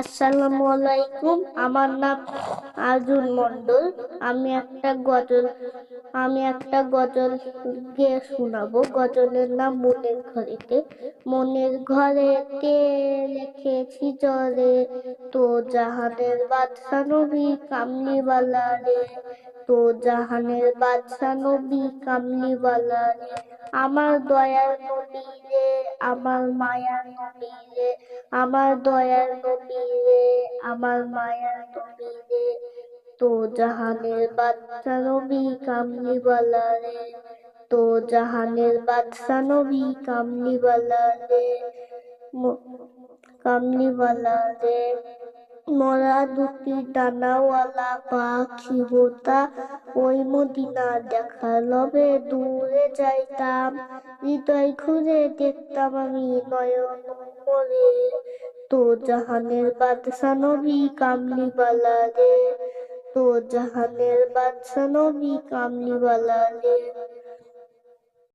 আসসালামু আলাইকুম। আমার নাম আরজুন মন্ডল। আমি একটা গজল আমি একটা গজল গেয়ে শোনাবো। গজলের নাম মনের ঘরেতে। মনের ঘরেতে লিখেছি জলে, তো জাহানের বাদশা নবী কামলিওয়ালা রে, তো জাহানের বাদশা নবী কামলিওয়ালা রে। আমার দয়ার নবী রে, আমার মায়ার নবী রে, আমার দয়ার নবী রে, আমার মায়ার নবী রে, তো জাহানের বাদশা নবী কামলিওয়ালা রে, তো জাহানের বাদশা নবী কামলিওয়ালা রে, কামলিওয়ালা রে। মোরা দুটি ডানাওয়ালা পাখি হোতা, ওই মদিনা দেখার লবে দূরে যাইতাম। হৃদয় খুলে দেখতাম আমি নয়ন ভরে, তো জাহানের বাদশা নবী কামলিওয়ালা রে, তো জাহানের বাদশা নবী কামলিওয়ালা রে।